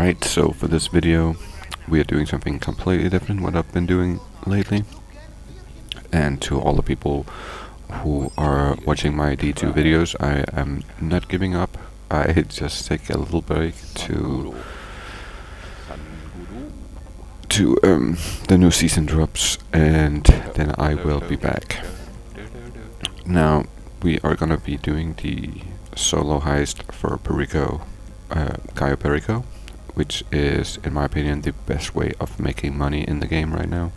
Alright, so for this video we are doing something completely different what I've been doing lately. And to all the people who are watching my D2 videos, I am not giving up. I just take a little break to the new season drops, and then I will be back. Now we are gonna be doing the solo heist for Perico, Cayo Perico, which is, in my opinion, the best way of making money in the game right now.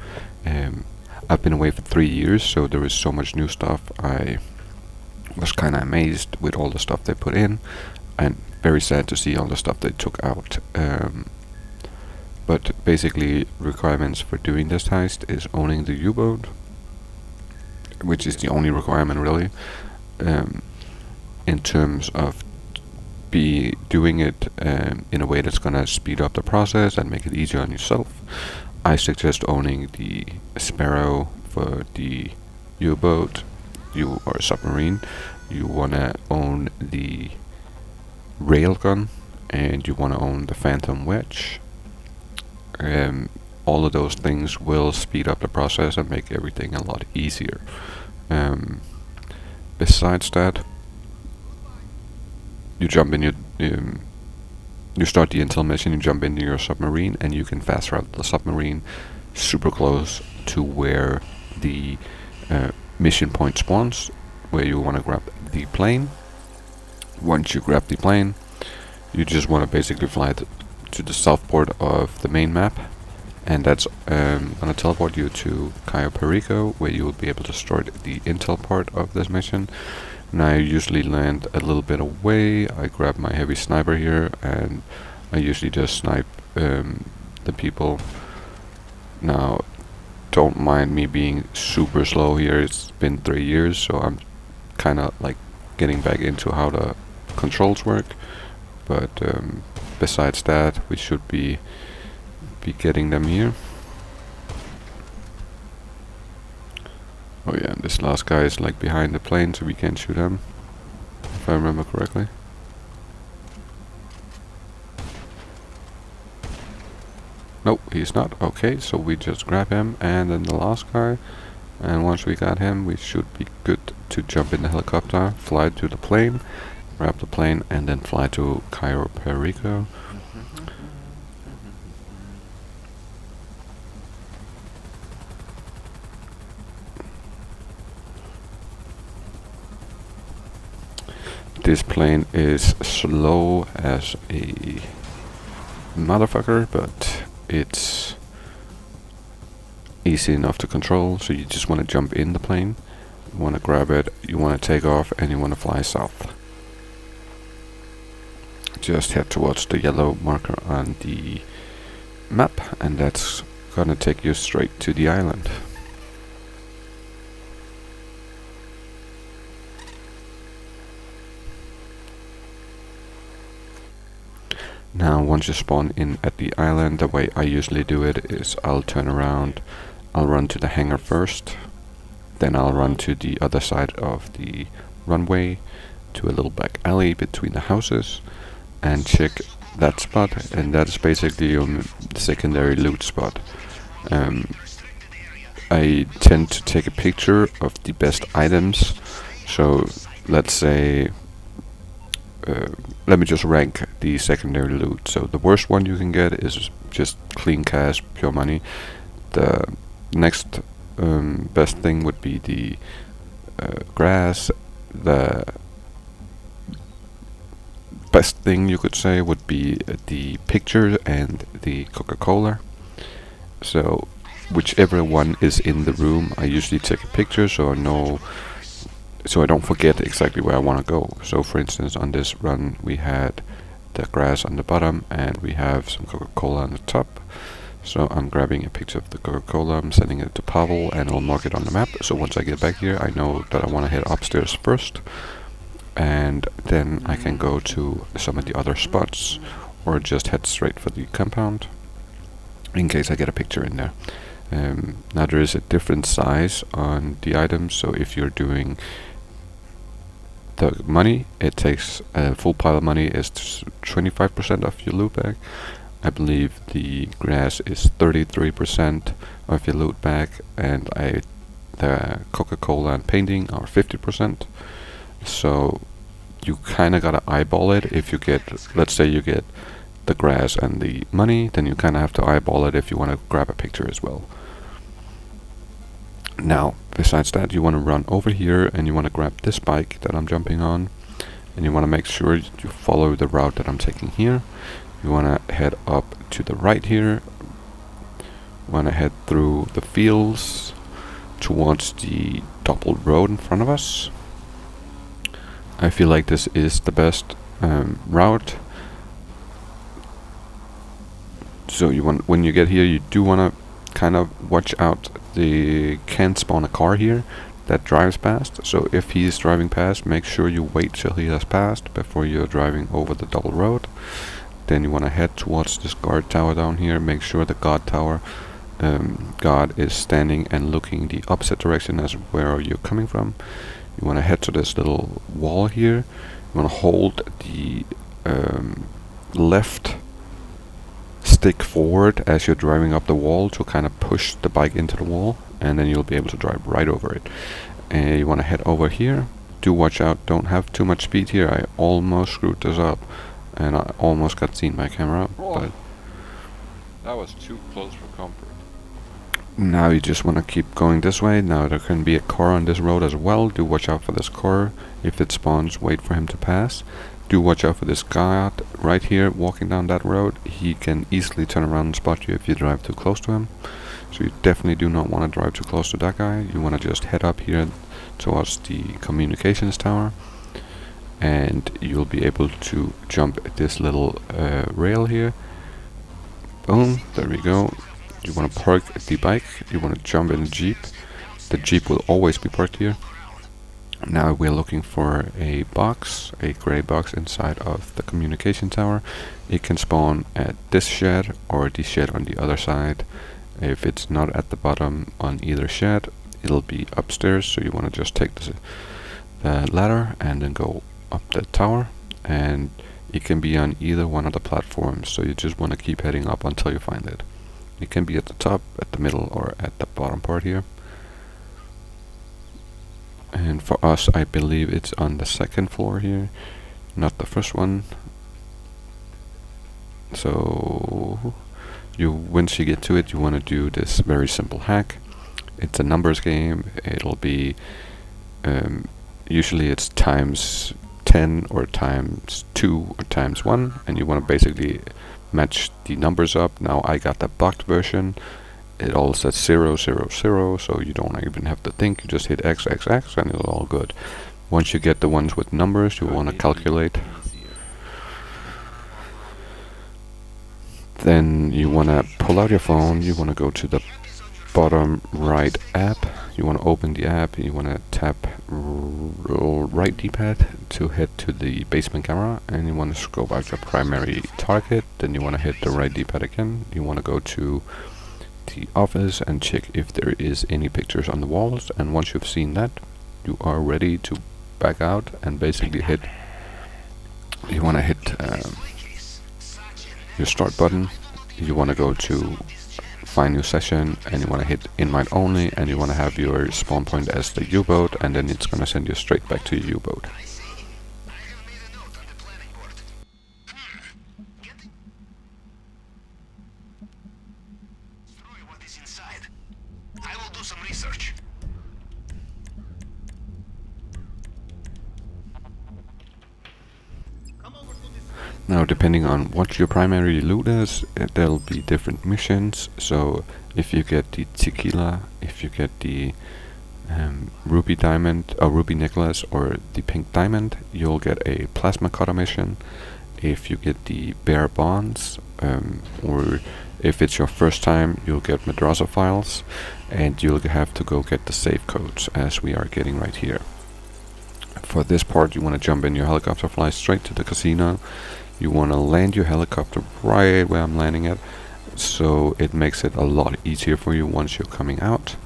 I've been away for 3 years, so there is so much new stuff. I was kinda amazed with all the stuff they put in, and very sad to see all the stuff they took out. But basically, requirements for doing this heist is owning the U-boat, which is the only requirement really. In terms of doing it in a way that's gonna speed up the process and make it easier on yourself, I suggest owning the Sparrow for the U-boat. You are a submarine. You wanna own the railgun, and you wanna own the Phantom Wedge. All of those things will speed up the process and make everything a lot easier. Besides that, you jump in you start the intel mission, you jump into your submarine, and you can fast route the submarine super close to where the mission point spawns, where you want to grab the plane. Once you grab the plane, you just want to basically fly to the south port of the main map, and that's gonna teleport you to Cayo Perico, where you will be able to start the intel part of this mission. And I usually land a little bit away. I grab my heavy sniper here, and I usually just snipe the people. Now, don't mind me being super slow here. It's been 3 years, so I'm kinda like getting back into how the controls work. But besides that, we should be getting them here. Oh yeah, and this last guy is like behind the plane, so we can't shoot him, if I remember correctly. Nope, he's not. Okay, so we just grab him, and then the last guy. And once we got him, we should be good to jump in the helicopter, fly to the plane, grab the plane, and then fly to Cayo Perico. This plane is slow as a motherfucker, but it's easy enough to control. So you just want to jump in the plane, you want to grab it, you want to take off, and you want to fly south. Just head towards the yellow marker on the map, and that's gonna take you straight to the island. Now once you spawn in at the island, the way I usually do it is I'll turn around, I'll run to the hangar first, then I'll run to the other side of the runway to a little back alley between the houses and check that spot, and that's basically your secondary loot spot. I tend to take a picture of the best items, so let's say let me just rank the secondary loot. So the worst one you can get is just clean cash, pure money. The next best thing would be the grass. The best thing you could say would be the picture and the Coca-Cola. So whichever one is in the room, I usually take a picture so I know, so I don't forget exactly where I want to go. So for instance, on this run we had the grass on the bottom and we have some Coca-Cola on the top. So I'm grabbing a picture of the Coca-Cola, I'm sending it to Pavel, and I'll mark it on the map. So once I get back here, I know that I want to head upstairs first, and then I can go to some of the other spots or just head straight for the compound in case I get a picture in there. Now there is a different size on the items, so if you're doing the money, it takes a full pile of money is 25% of your loot bag. I believe the grass is 33% of your loot bag, and the Coca-Cola and painting are 50%. So you kind of gotta eyeball it. If you get, let's say you get the grass and the money, then you kind of have to eyeball it if you want to grab a picture as well. Now, besides that, you want to run over here and you want to grab this bike that I'm jumping on, and you want to make sure you follow the route that I'm taking here. You want to head up to the right here. You want to head through the fields towards the double road in front of us. I feel like this is the best route. So you want, when you get here, you do want to kind of watch out. They can spawn a car here that drives past. So if he's driving past, make sure you wait till he has passed before you're driving over the double road. Then you want to head towards this guard tower down here. Make sure the guard tower guard is standing and looking the opposite direction as where you're coming from. You want to head to this little wall here. You want to hold the left stick forward as you're driving up the wall to kind of push the bike into the wall, and then you'll be able to drive right over it. And you want to head over here. Do watch out, don't have too much speed here. I almost screwed this up and I almost got seen by camera, but that was too close for comfort. Now you just want to keep going this way. Now there can be a car on this road as well. Do watch out for this car. If it spawns, wait for him to pass. Do watch out for this guy right here walking down that road. He can easily turn around and spot you if you drive too close to him. So you definitely do not want to drive too close to that guy. You want to just head up here towards the communications tower, and you'll be able to jump this little rail here. Boom, there we go. You want to park the bike. You want to jump in the jeep. The jeep will always be parked here. Now we're looking for a box, a gray box inside of the communication tower. It can spawn at this shed or the shed on the other side. If it's not at the bottom on either shed, it'll be upstairs. So you want to just take the ladder and then go up the tower, and it can be on either one of the platforms. So you just want to keep heading up until you find it. It can be at the top, at the middle, or at the bottom part here. And for us, I believe it's on the second floor here, not the first one. So once you get to it, you want to do this very simple hack. It's a numbers game. It'll be usually it's times 10 or times 2 or times 1, and you want to basically match the numbers up. Now I got the bugged version. It all says 0, 0, 0, so you don't even have to think. You just hit X, X, X, and it's all good. Once you get the ones with numbers, you want to calculate. Then you want to pull out your phone. You want to go to the bottom right app. You want to open the app. You want to tap right D-pad to head to the basement camera, and you want to scope out your primary target. Then you want to hit the right D-pad again. You want to go to the office and check if there is any pictures on the walls, and once you've seen that, you are ready to back out and basically hit, you want to hit your start button. You want to go to find new session, and you want to hit invite only, and you want to have your spawn point as the U-boat, and then it's going to send you straight back to your U-boat. Now, depending on what your primary loot is, there'll be different missions. So if you get the tequila, if you get the ruby diamond, or ruby necklace, or the pink diamond, you'll get a plasma cutter mission. If you get the bare bonds, or if it's your first time, you'll get madrasa files, and you'll have to go get the save codes, as we are getting right here. For this part, you want to jump in your helicopter, fly straight to the casino. You want to land your helicopter right where I'm landing it, so it makes it a lot easier for you once you're coming out.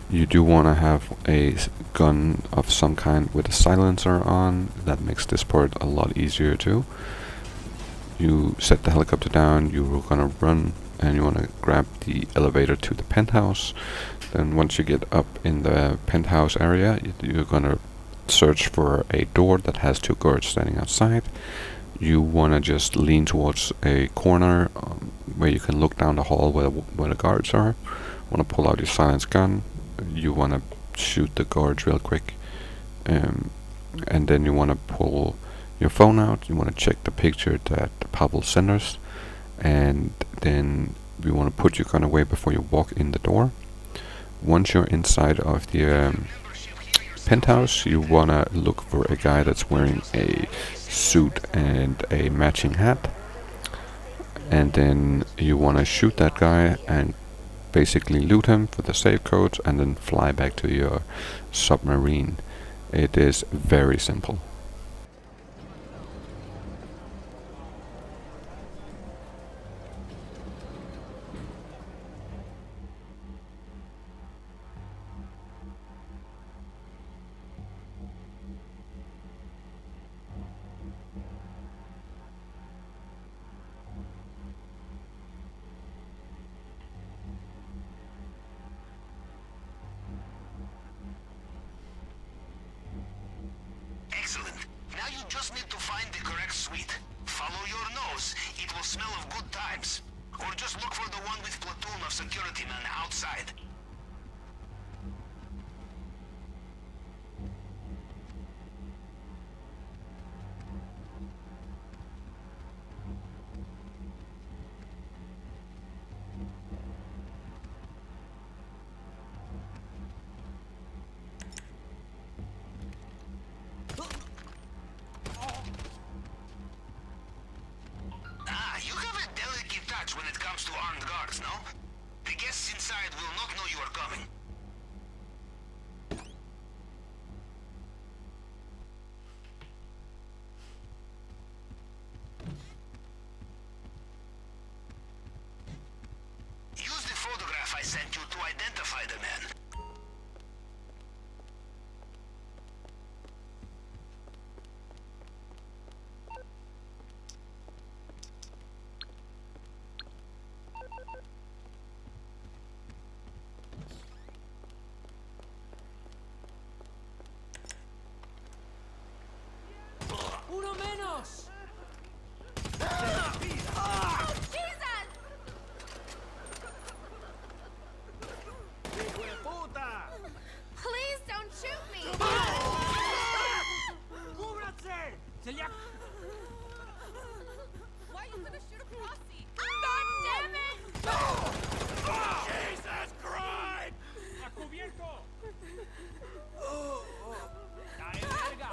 You do want to have a gun of some kind with a silencer on. That makes this part a lot easier too. you set the helicopter down, you're gonna run and you wanna grab the elevator to the penthouse. Then once you get up in the penthouse area, you're gonna search for a door that has two guards standing outside. You wanna just lean towards a corner where you can look down the hall where the guards are. Wanna pull out your silenced gun. You wanna shoot the guards real quick, and then you wanna pull your phone out. You wanna check the picture that Pavel sent us, and then you wanna put your gun away before you walk in the door. Once you're inside of the penthouse, you wanna look for a guy that's wearing a suit and a matching hat, and then you wanna shoot that guy and basically loot him for the save codes and then fly back to your submarine. It is very simple. Excellent. Now you just need to find the correct suite. Follow your nose. It will smell of good times. Or just look for the one with platoon of security men outside. When it comes to armed guards, no? The guests inside will not know you are coming. Use the photograph I sent you to identify the man. ¡Uno menos! Please don't shoot me! ¡Cúbranse! ¡Se le ha... Why are you gonna shoot a posse? God damn it! Jesus Christ! ¡A cubierto! ¡La verga!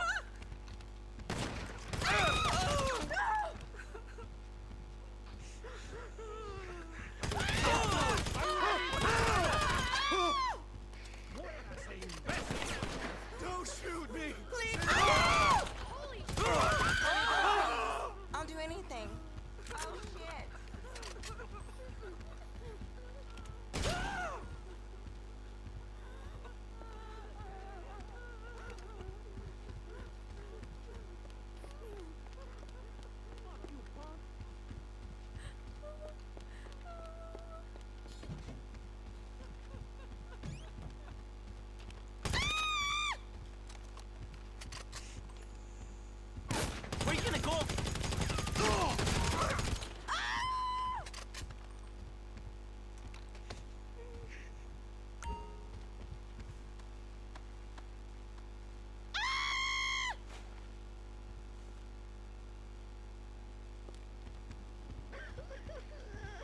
Don't shoot me! Please! Holy shit! I'll do anything. Oh shit! Where you gonna go?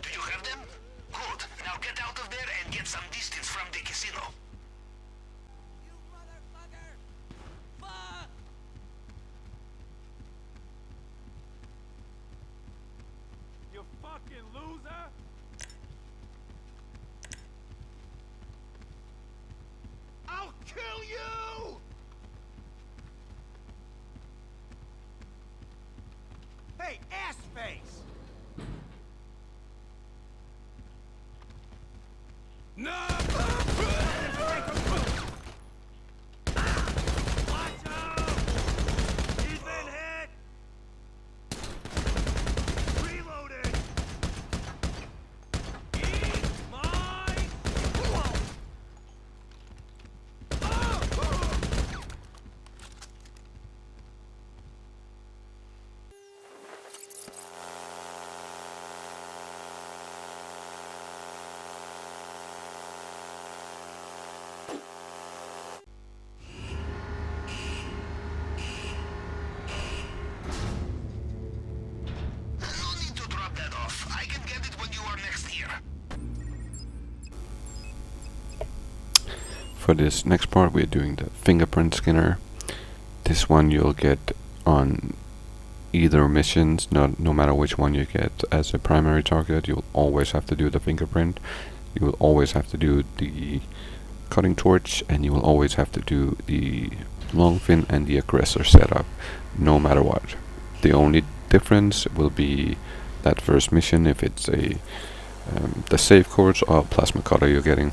Do you have them? Good. Now get out of there and get some distance from the casino. You motherfucker! Fuck! You fucking loser! I'll kill you! Hey, ass face! No! Watch out! He's been hit! For this next part, we're doing the fingerprint scanner. This one you'll get on either missions, no matter which one you get as a primary target. You'll always have to do the fingerprint. You will always have to do the cutting torch, and you will always have to do the Longfin and the aggressor setup, no matter what. The only difference will be that first mission, if it's a the safe course or plasma cutter you're getting.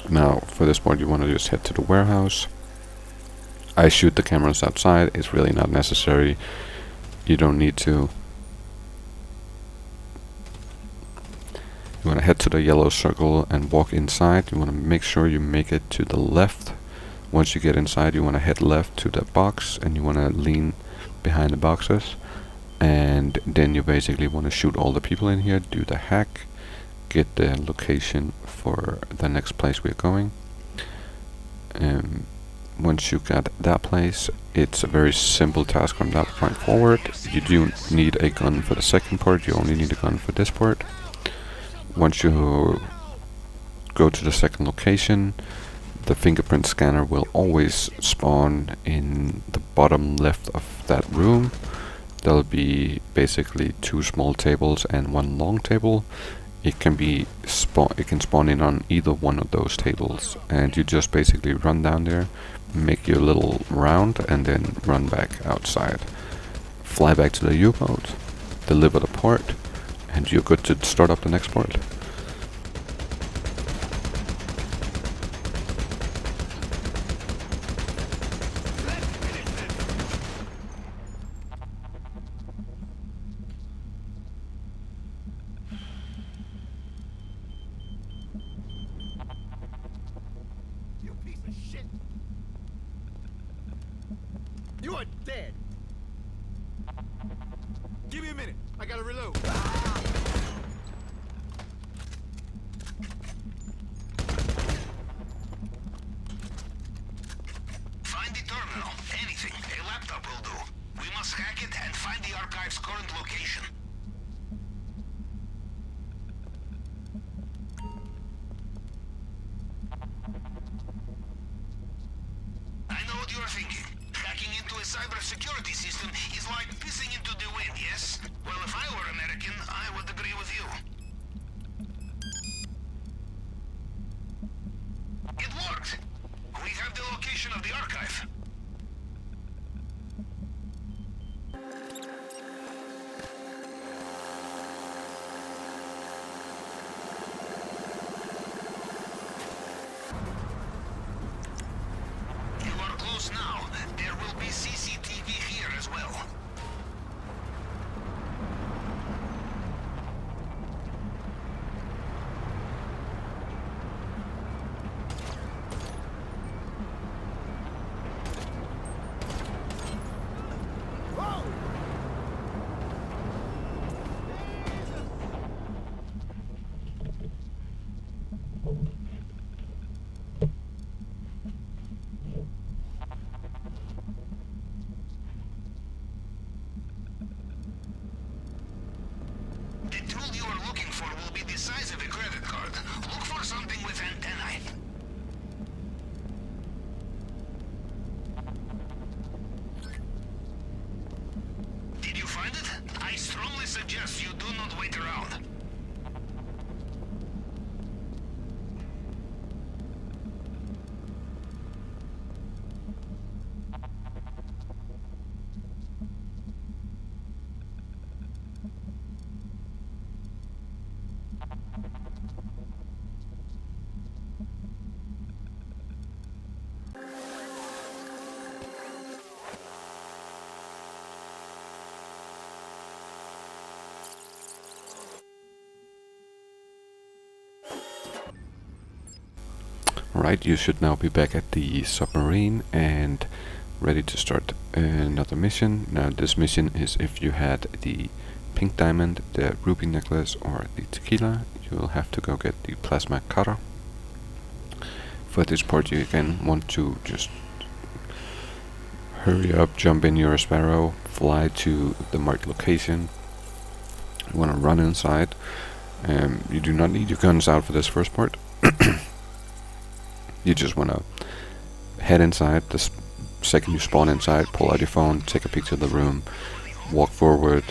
Now, for this part, you want to just head to the warehouse. I shoot the cameras outside. It's really not necessary. You don't need to. You want to head to the yellow circle and walk inside. You want to make sure you make it to the left. Once you get inside, you want to head left to the box, and you want to lean behind the boxes. And then you basically want to shoot all the people in here, do the hack, get the location for the next place we're going. Once you got that place, it's a very simple task from that point forward. You do need a gun for the second part, you only need a gun for this part. Once you go to the second location, the fingerprint scanner will always spawn in the bottom left of that room. There'll be basically 2 small tables and 1 long table. It can spawn in on either one of those tables, and you just basically run down there, make your little round, and then run back outside. Fly back to the U-boat, deliver the part, and you're good to start up the next part. You piece of shit! You are dead! Give me a minute. I gotta reload. Find the terminal. Anything. A laptop will do. We must hack it and find the archive's current location. I know what you're thinking. Hacking into a cybersecurity system is like pissing into the wind, yes? Well, if I were American, I would agree with you. It worked! We have the location of the archive. You are close now. There will be CCTV here as well. The tool you are looking for will be the size of a credit card. Look for something with antennae. Did you find it? I strongly suggest you do not wait around. Right, you should now be back at the submarine and ready to start another mission. Now this mission is if you had the pink diamond, the ruby necklace, or the tequila, you will have to go get the plasma cutter. For this part you again want to just hurry up, jump in your Sparrow, fly to the marked location. You want to run inside. You do not need your guns out for this first part. You just want to head inside. The second you spawn inside, pull out your phone, take a picture of the room, walk forward,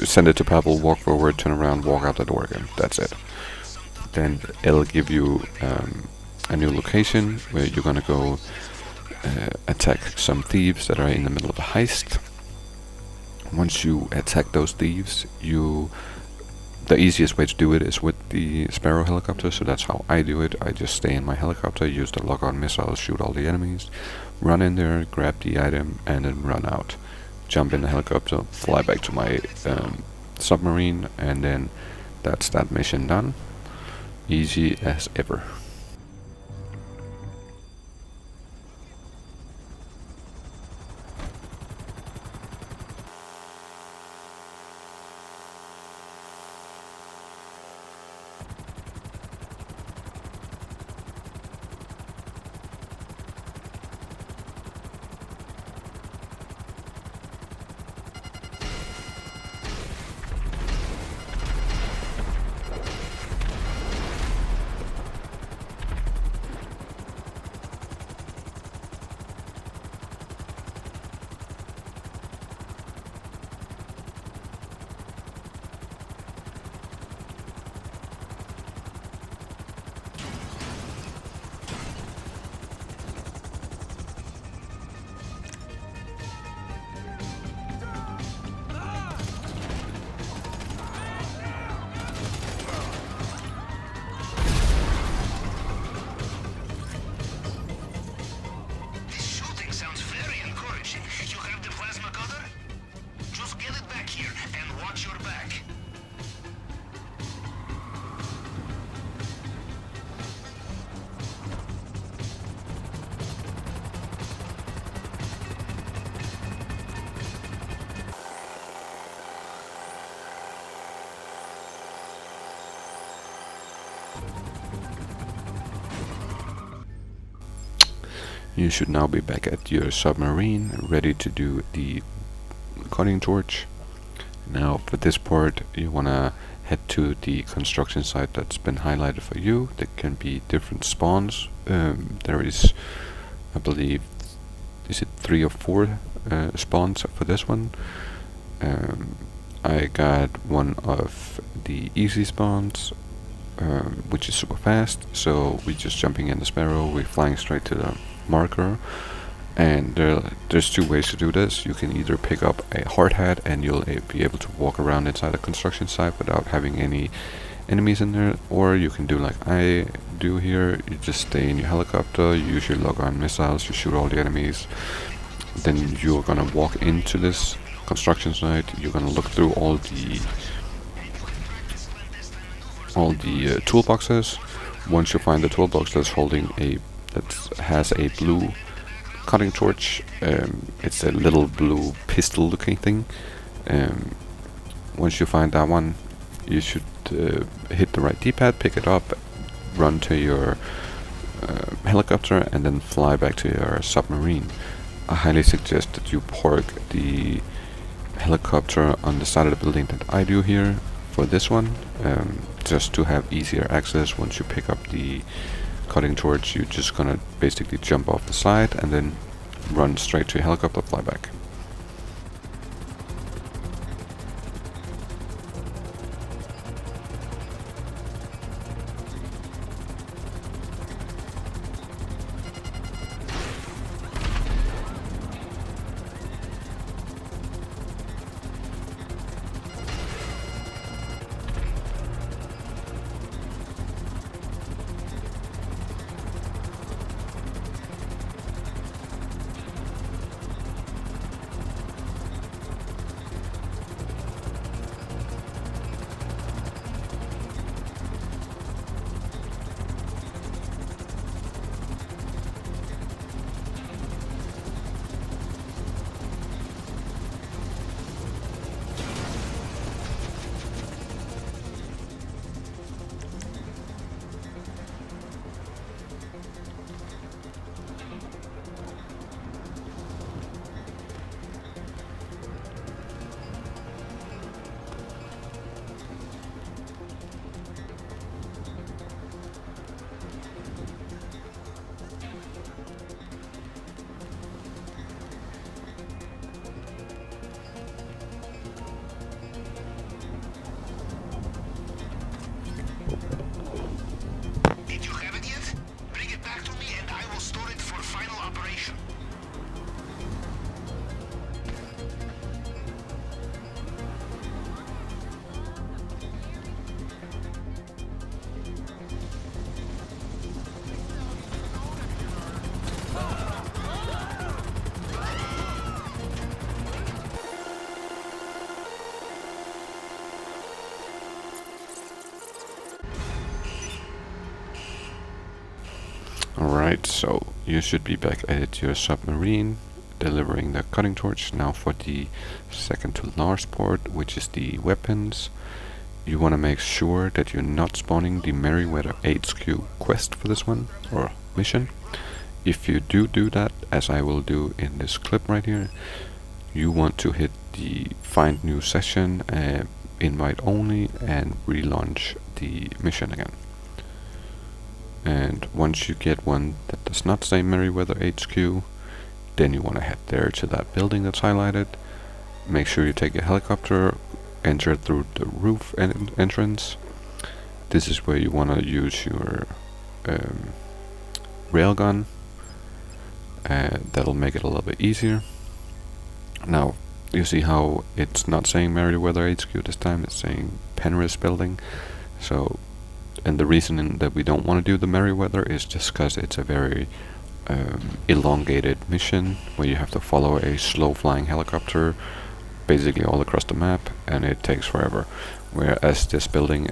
send it to Pebble, walk forward, turn around, walk out the door again. That's it. Then it'll give you a new location where you're gonna go attack some thieves that are in the middle of a heist. Once you attack those thieves, the easiest way to do it is with the Sparrow helicopter, so that's how I do it. I just stay in my helicopter, use the lock-on missiles, shoot all the enemies, run in there, grab the item, and then run out. Jump in the helicopter, fly back to my submarine, and then that's that mission done. Easy as ever. You should now be back at your submarine, ready to do the cutting torch. Now for this part, you wanna head to the construction site that's been highlighted for you. There can be different spawns. There is, I believe, is it 3 or 4 spawns for this one. I got one of the easy spawns, which is super fast, so we're just jumping in the Sparrow, we're flying straight to the marker, and there's 2 ways to do this. You can either pick up a hard hat and you'll be able to walk around inside the construction site without having any enemies in there, or you can do like I do here. You just stay in your helicopter, you use your lock-on missiles, you shoot all the enemies, then you're gonna walk into this construction site, you're gonna look through all the toolboxes. Once you find the toolbox that's has a blue cutting torch, it's a little blue pistol looking thing. Once you find that one, you should hit the right D-pad, pick it up, run to your helicopter, and then fly back to your submarine. I highly suggest that you park the helicopter on the side of the building that I do here for this one, just to have easier access. Once you pick up the cutting torch, you're just gonna basically jump off the side and then run straight to your helicopter, fly back. Right, so you should be back at your submarine, delivering the cutting torch. Now for the second to last part, which is the weapons. You want to make sure that you're not spawning the Merryweather HQ quest for this one, or mission. If you do that, as I will do in this clip right here, you want to hit the find new session, invite only, and relaunch the mission again. And once you get one that does not say Merryweather HQ, then you want to head there to that building that's highlighted. Make sure you take a helicopter, enter through the roof entrance. This is where you want to use your railgun. That'll make it a little bit easier. Now, you see how it's not saying Merryweather HQ this time, it's saying Penrith building. So, and the reason that we don't want to do the Merryweather is just because it's a very elongated mission where you have to follow a slow flying helicopter basically all across the map, and it takes forever. Whereas this building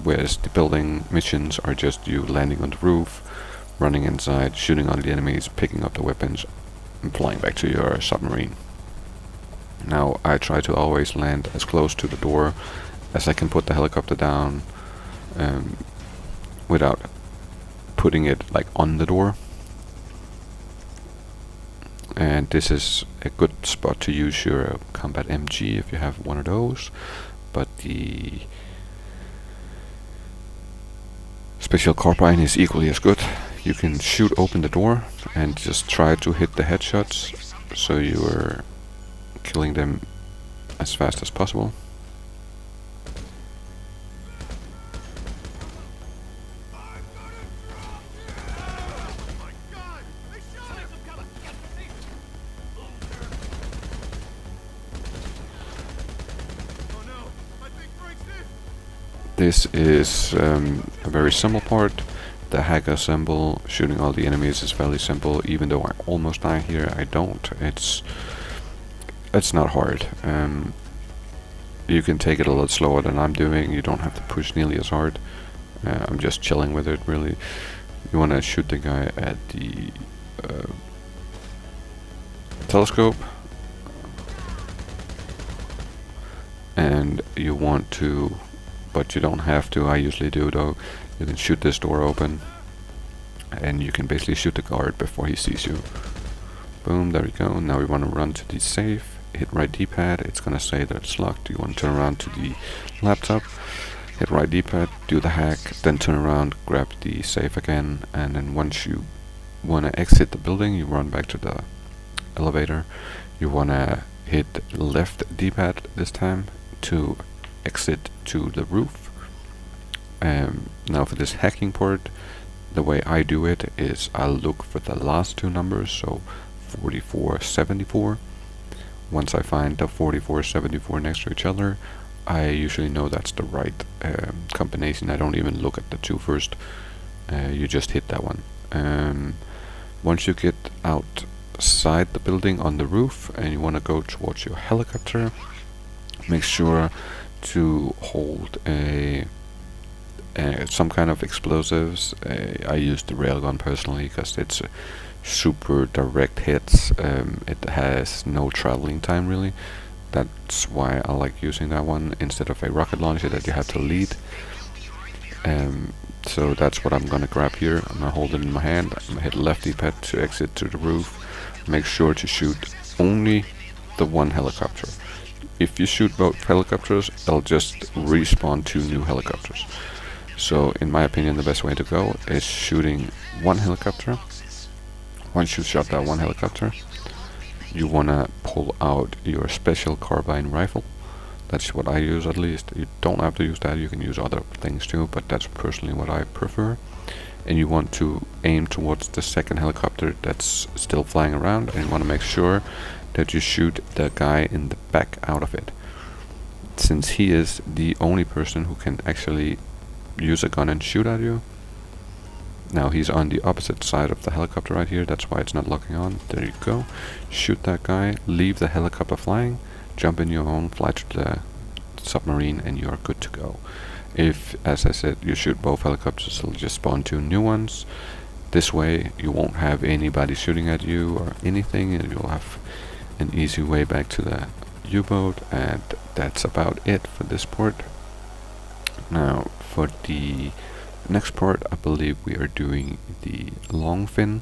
whereas the building missions are just you landing on the roof, running inside, shooting on the enemies, picking up the weapons, and flying back to your submarine. Now I try to always land as close to the door as I can put the helicopter down without putting it like on the door. And this is a good spot to use your combat MG if you have one of those, but the special carbine is equally as good. You can shoot open the door and just try to hit the headshots so you are killing them as fast as possible. This is a very simple part. The hack assemble, shooting all the enemies is fairly simple. Even though I almost die here, I don't. It's not hard. You can take it a lot slower than I'm doing. You don't have to push nearly as hard. I'm just chilling with it, really. You want to shoot the guy at the telescope, and you want to, but you don't have to. I usually do though. You can shoot this door open, and you can basically shoot the guard before he sees you. Boom, there we go. Now we want to run to the safe, hit right D-pad, it's gonna say that it's locked. You want to turn around to the laptop, hit right D-pad, do the hack, then turn around, grab the safe again, and then once you want to exit the building, you run back to the elevator. You want to hit left D-pad this time to exit to the roof. Now for this hacking part, the way I do it is I'll look for the last two numbers, so 4474. Once I find the 4474 next to each other, I usually know that's the right combination. I don't even look at the two first. You just hit that one. Once you get outside the building on the roof and you want to go towards your helicopter, make sure to hold some kind of explosives. I use the railgun personally because it's super direct hits. It has no traveling time really. That's why I like using that one instead of a rocket launcher that you have to lead. So that's what I'm gonna grab here. I'm gonna hold it in my hand. I'm gonna hit left D-pad to exit to the roof. Make sure to shoot only the one helicopter. If you shoot both helicopters, they'll just respawn two new helicopters. So in my opinion, the best way to go is shooting one helicopter. Once you shot that one helicopter, you wanna pull out your special carbine rifle. That's what I use, at least. You don't have to use that, you can use other things too, but that's personally what I prefer. And you want to aim towards the second helicopter that's still flying around, and you want to make sure that you shoot the guy in the back out of it, since he is the only person who can actually use a gun and shoot at you. Now he's on the opposite side of the helicopter right here, that's why it's not locking on. There you go. Shoot that guy, leave the helicopter flying, jump in your own, fly to the submarine, and you are good to go. If, as I said, you shoot both helicopters, it'll just spawn two new ones, This way you won't have anybody shooting at you or anything, and you'll have an easy way back to the U-boat. And that's about it for this port. Now for the next port, I believe we are doing the Longfin,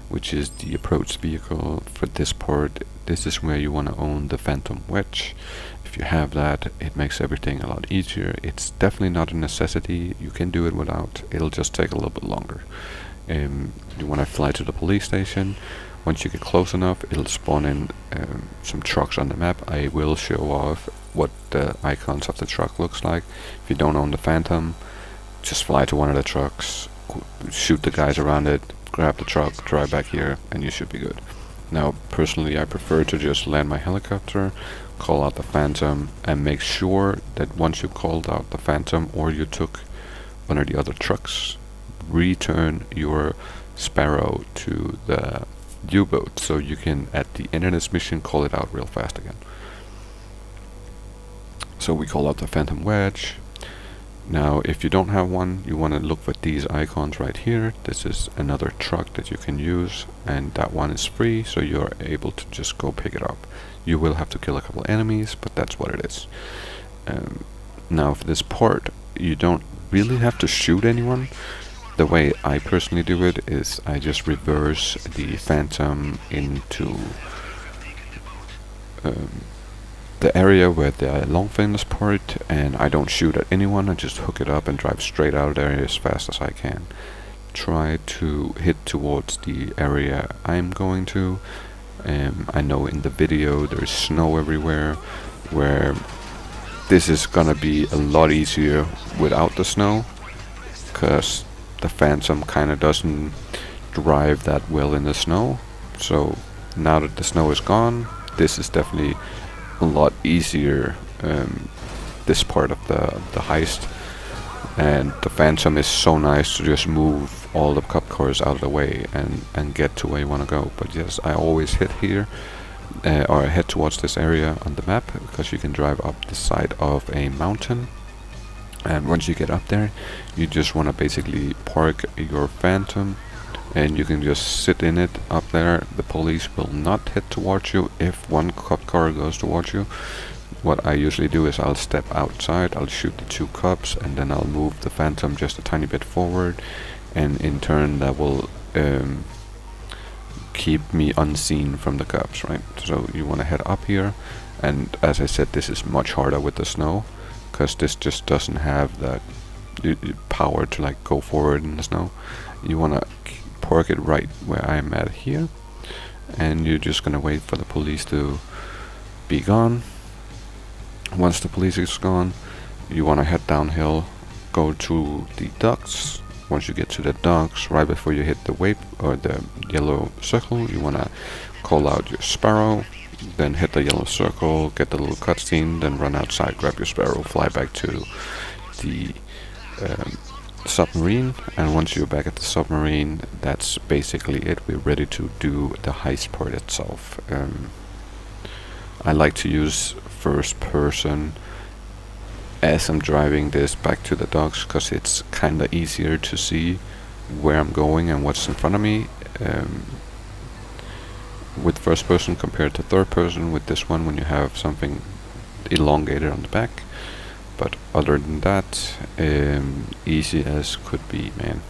which is the approach vehicle. For this port, this is where you want to own the Phantom Wedge. If you have that, it makes everything a lot easier. It's definitely not a necessity. You can do it without. It'll just take a little bit longer. You want to fly to the police station. Once you get close enough, it'll spawn in some trucks on the map. I will show off what the icons of the truck looks like. If you don't own the Phantom, just fly to one of the trucks, shoot the guys around it, grab the truck, drive back here, and you should be good. Now, personally, I prefer to just land my helicopter, call out the Phantom, and make sure that once you called out the Phantom or you took one of the other trucks, return your Sparrow to the U-boat, so you can, at the end of this mission, call it out real fast again. So we call out the Phantom Wedge. Now, if you don't have one, you want to look for these icons right here. This is another truck that you can use, and that one is free, so you're able to just go pick it up. You will have to kill a couple enemies, but that's what it is. Now, for this port, you don't really have to shoot anyone. The way I personally do it is I just reverse the Phantom into the area where the Longfin is parked, and I don't shoot at anyone. I just hook it up and drive straight out of there as fast as I can. Try to hit towards the area I'm going to. I know in the video there's snow everywhere, where this is gonna be a lot easier without the snow, because the Phantom kinda doesn't drive that well in the snow. So now that the snow is gone, this is definitely a lot easier, this part of the heist. And the Phantom is so nice to just move all the cop cars out of the way and get to where you want to go. But yes, I always hit here, or head towards this area on the map, because you can drive up the side of a mountain. And once you get up there, you just want to basically park your Phantom, and you can just sit in it up there. The police will not head towards you if one cop car goes towards you. What I usually do is I'll step outside, I'll shoot the two cops, and then I'll move the Phantom just a tiny bit forward, and in turn that will keep me unseen from the cops, right? So you want to head up here, and as I said, this is much harder with the snow, because this just doesn't have that power to like go forward in the snow. You want to park it right where I'm at here, and you're just gonna wait for the police to be gone. Once the police is gone, you want to head downhill, go to the docks. Once you get to the docks, right before you hit the wayp or the yellow circle, you want to call out your Sparrow, then hit the yellow circle, get the little cutscene, then run outside, grab your Sparrow, fly back to the submarine. And once you're back at the submarine, that's basically it. We're ready to do the heist part itself. I like to use first person as I'm driving this back to the docks, because it's kinda easier to see where I'm going and what's in front of me with first person compared to third person with this one, when you have something elongated on the back. But other than that, easy as could be, man.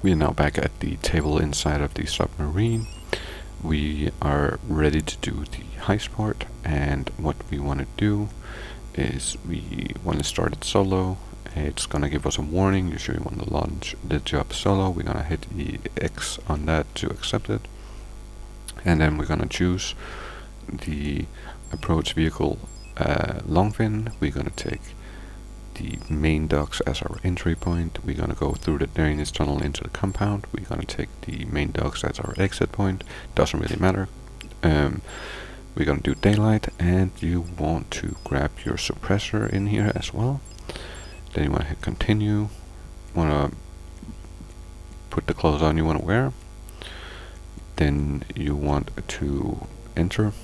We are now back at the table inside of the submarine. We are ready to do the heist part, and what we want to do is we want to start it solo. It's gonna give us a warning. You sure you want to launch the job solo. We're gonna hit the X on that to accept it, and then we're gonna choose the approach vehicle Longfin. We're gonna take the main docks as our entry point. We're gonna go through the drainage tunnel into the compound. We're gonna take the main docks as our exit point. Doesn't really matter. We're gonna do daylight, and you want to grab your suppressor in here as well. Then you want to hit continue. Want to put the clothes on you want to wear. Then you want to enter.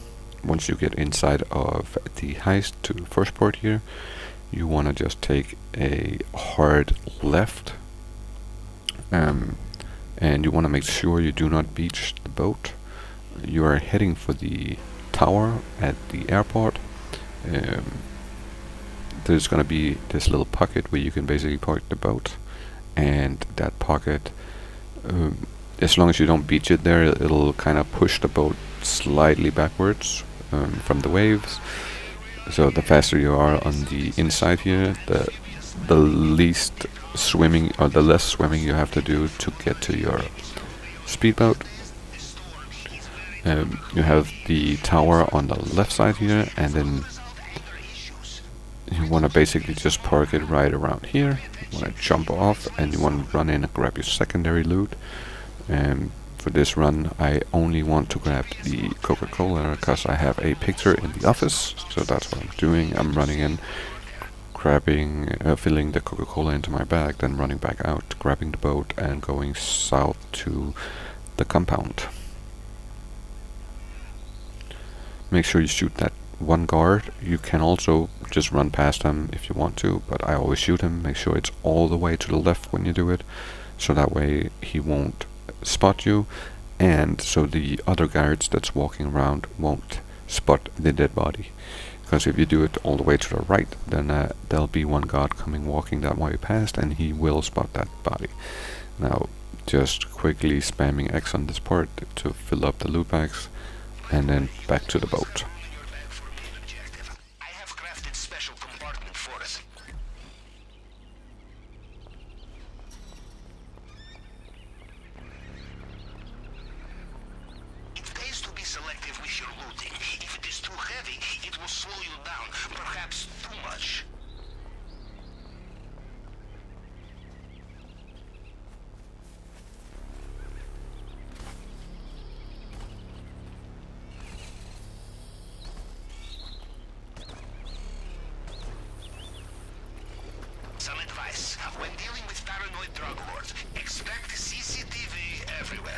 Once you get inside of the heist to the first port here, you want to just take a hard left, and you want to make sure you do not beach the boat. You are heading for the tower at the airport. There's going to be this little pocket where you can basically park the boat, and that pocket, as long as you don't beach it there, it'll kind of push the boat slightly backwards from the waves. So the faster you are on the inside here, the least swimming or the less swimming you have to do to get to your speedboat. You have the tower on the left side here, and then you want to basically just park it right around here. You want to jump off, and you want to run in and grab your secondary loot. For this run, I only want to grab the Coca-Cola because I have a picture in the office, so that's what I'm doing. I'm running in, grabbing, filling the Coca-Cola into my bag, then running back out, grabbing the boat, and going south to the compound. Make sure you shoot that one guard. You can also just run past him if you want to, but I always shoot him. Make sure it's all the way to the left when you do it, so that way he won't spot you, and so the other guards that's walking around won't spot the dead body. Because if you do it all the way to the right, then there'll be one guard coming walking that way past, and he will spot that body. Now, just quickly spamming X on this part to fill up the loot bags, and then back to the boat. I have crafted special compartment for us. It pays to be selective with your looting. If it is too heavy, it will slow you down, perhaps too much. Some advice. When dealing with paranoid drug lords, expect CCTV everywhere.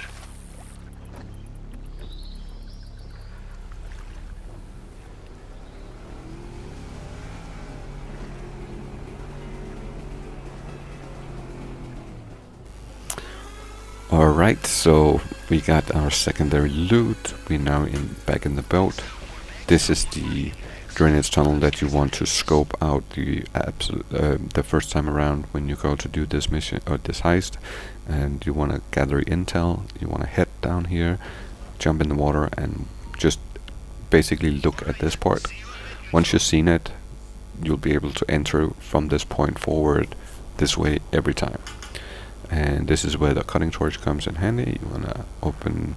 Alright, so we got our secondary loot. We're now back in the boat. This is the drainage tunnel that you want to scope out the first time around when you go to do this mission or this heist, and you want to gather intel. You want to head down here, jump in the water, and just basically look at this part. Once you've seen it, you'll be able to enter from this point forward this way every time. And this is where the cutting torch comes in handy. You want to open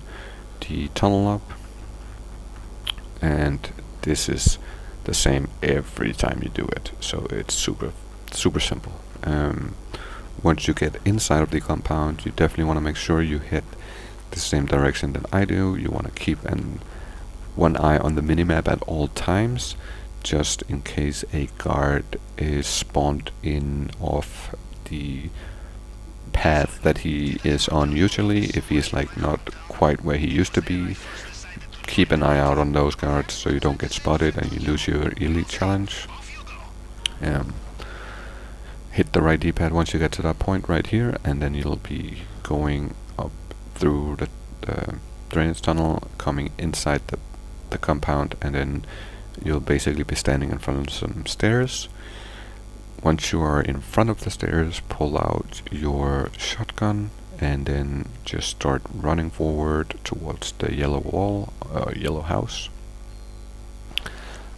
the tunnel up, and this is the same every time you do it, so it's super simple. Once you get inside of the compound, you definitely want to make sure you hit the same direction that I do. You want to keep one eye on the minimap at all times, just in case a guard is spawned in off the path that he is on. Usually, if he's like not quite where he used to be, keep an eye out on those guards so you don't get spotted and you lose your elite challenge. Hit the right D-pad once you get to that point right here, and then you'll be going up through the drainage tunnel, coming inside the compound, and then you'll basically be standing in front of some stairs. Once you are in front of the stairs, pull out your shotgun and then just start running forward towards the yellow wall, yellow house.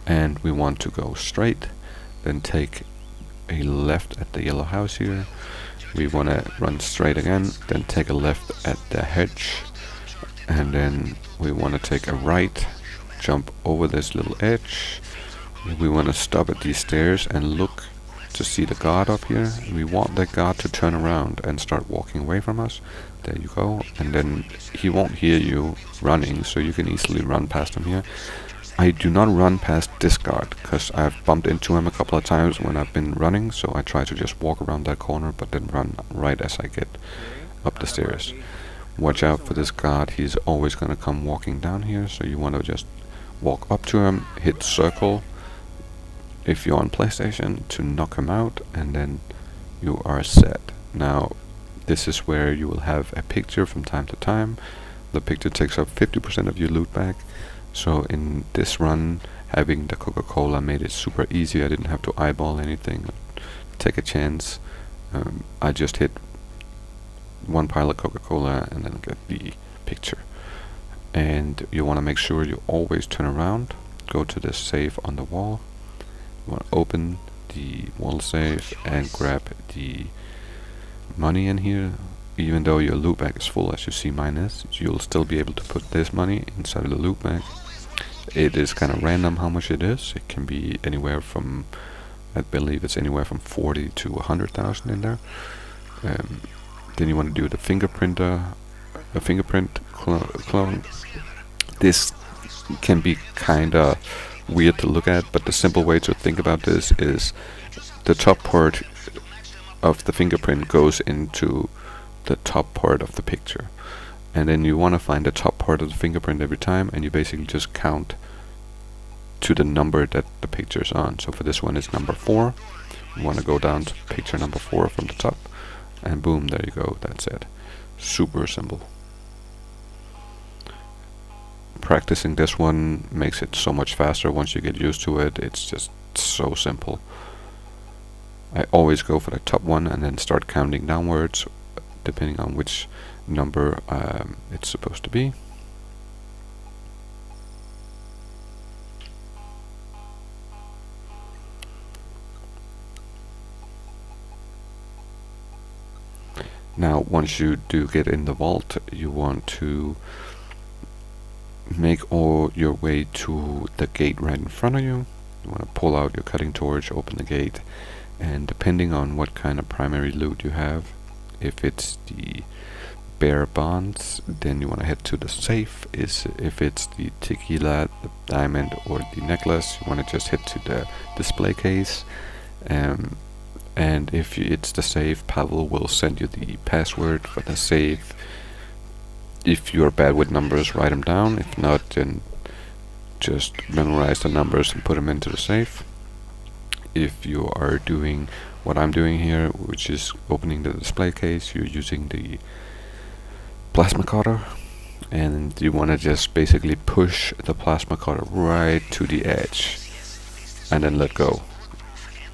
And we want to go straight, then take a left at the yellow house here. We want to run straight again, then take a left at the hedge, and then we want to take a right, jump over this little edge. We want to stop at these stairs and look to see the guard up here. We want the guard to turn around and start walking away from us. There you go. And then he won't hear you running, so you can easily run past him here. I do not run past this guard, because I've bumped into him a couple of times when I've been running, so I try to just walk around that corner, but then run right as I get up the stairs. Watch out for this guard, he's always going to come walking down here, so you want to just walk up to him, hit circle, if you're on PlayStation, to knock him out, and then you are set. Now, this is where you will have a picture from time to time. The picture takes up 50% of your loot back. So in this run, having the Coca-Cola made it super easy. I didn't have to eyeball anything, take a chance. I just hit one pile of Coca-Cola and then get the picture. And you want to make sure you always turn around, go to the safe on the wall. You want to open the wall safe and grab the money in here. Even though your loot bag is full, as you see mine is, you'll still be able to put this money inside of the loot bag. It is kind of random how much it is. It can be anywhere from, I believe it's anywhere from 40 to 100,000 in there. Then you want to do the fingerprint clone. This can be kind of weird to look at, but the simple way to think about this is the top part of the fingerprint goes into the top part of the picture, and then you want to find the top part of the fingerprint every time, and you basically just count to the number that the picture is on. So for this one it's number 4. You want to go down to picture number 4 from the top, and boom, there you go, that's it. Super simple. Practicing this one makes it so much faster once you get used to it. It's just so simple. I always go for the top one and then start counting downwards depending on which number it's supposed to be. Now once you do get in the vault, you want to make all your way to the gate right in front of you. You want to pull out your cutting torch, open the gate, and depending on what kind of primary loot you have, if it's the bare bonds, then you want to head to the safe. If it's the tequila, the diamond, or the necklace, you want to just head to the display case. And if it's the safe, Pavel will send you the password for the safe. If you're bad with numbers, write them down. If not, then just memorize the numbers and put them into the safe. If you are doing what I'm doing here, which is opening the display case, you're using the plasma cutter, and you want to just basically push the plasma cutter right to the edge and then let go.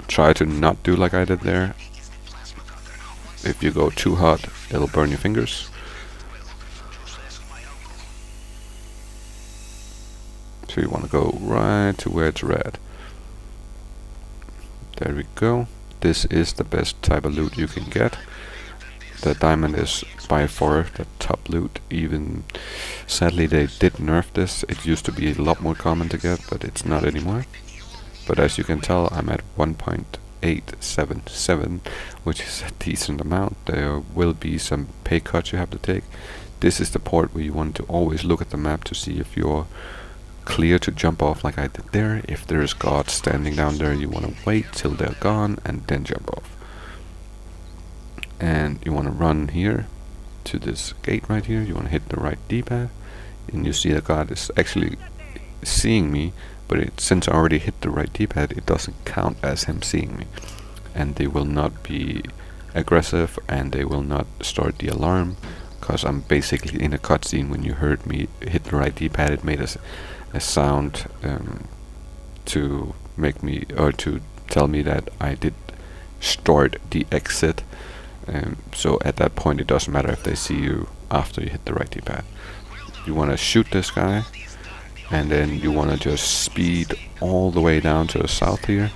Try to not do like I did there. If you go too hot, it'll burn your fingers. So you want to go right to where it's red. There we go. This is the best type of loot you can get. The diamond is by far the top loot. Even sadly they did nerf this. It used to be a lot more common to get, but it's not anymore. But as you can tell, I'm at 1.877, which is a decent amount. There will be some pay cuts you have to take. This is the part where you want to always look at the map to see if you're clear to jump off like I did there. If there's guards standing down there, you want to wait till they're gone and then jump off. And you want to run here to this gate right here. You want to hit the right D-pad, and you see the guard is actually seeing me, but since I already hit the right D-pad, it doesn't count as him seeing me, and they will not be aggressive and they will not start the alarm, because I'm basically in a cutscene. When you heard me hit the right D-pad, it made a sound to make me, or to tell me that I did start the exit, So at that point it doesn't matter if they see you after you hit the right D-pad. You want to shoot this guy, and then you want to just speed all the way down to the south here.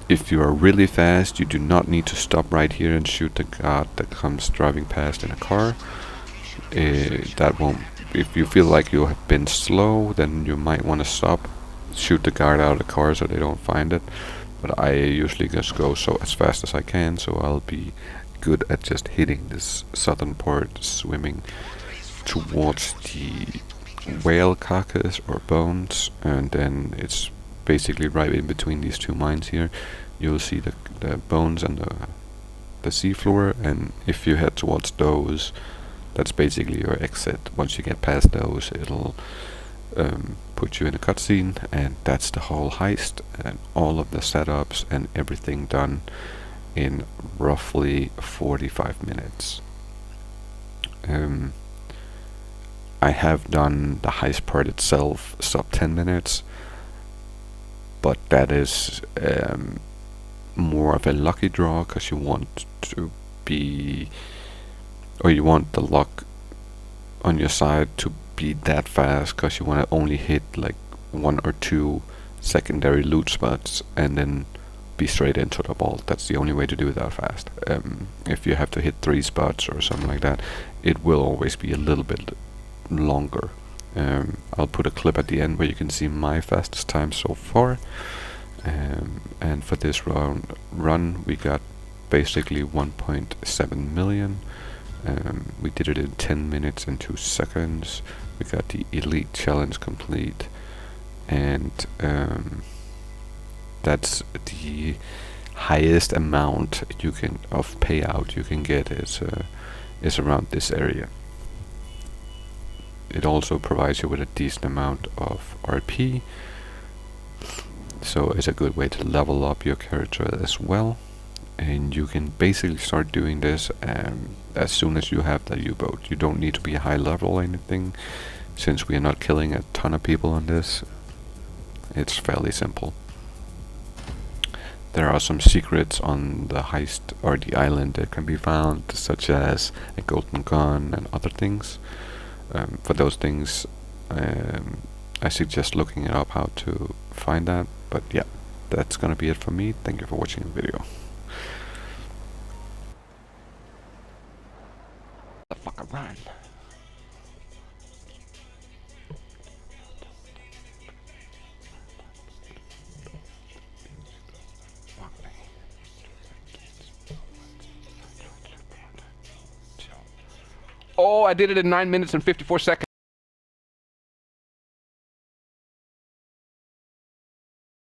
If you are really fast, you do not need to stop right here and shoot the guard that comes driving past in a car. That won't. If you feel like you have been slow, then you might want to stop, shoot the guard out of the car so they don't find it. But I usually just go as fast as I can, so I'll be good at just hitting this southern part, swimming towards the whale carcass or bones, and then it's basically right in between these two mines here. You'll see the bones and the seafloor, and if you head towards those, that's basically your exit. Once you get past those, it'll put you in a cutscene, and that's the whole heist and all of the setups and everything done in roughly 45 minutes. I have done the heist part itself sub 10 minutes, but that is more of a lucky draw, because you want to be, or you want the luck on your side to be that fast, because you want to only hit like 1 or 2 secondary loot spots and then be straight into the vault. That's the only way to do that fast. If you have to hit 3 spots or something like that, it will always be a little bit longer. I'll put a clip at the end where you can see my fastest time so far. And for this run we got basically 1.7 million. We did it in 10 minutes and 2 seconds. We got the elite challenge complete, and that's the highest amount you can of payout you can get is around this area. It also provides you with a decent amount of RP, so it's a good way to level up your character as well. And you can basically start doing this as soon as you have the U-boat. You don't need to be high level or anything, since we are not killing a ton of people on this. It's fairly simple. There are some secrets on the heist or the island that can be found, such as a golden gun and other things. For those things, I suggest looking it up how to find that. But yeah, that's gonna be it for me. Thank you for watching the video. The fuck run. Oh, I did it in 9 minutes and 54 seconds.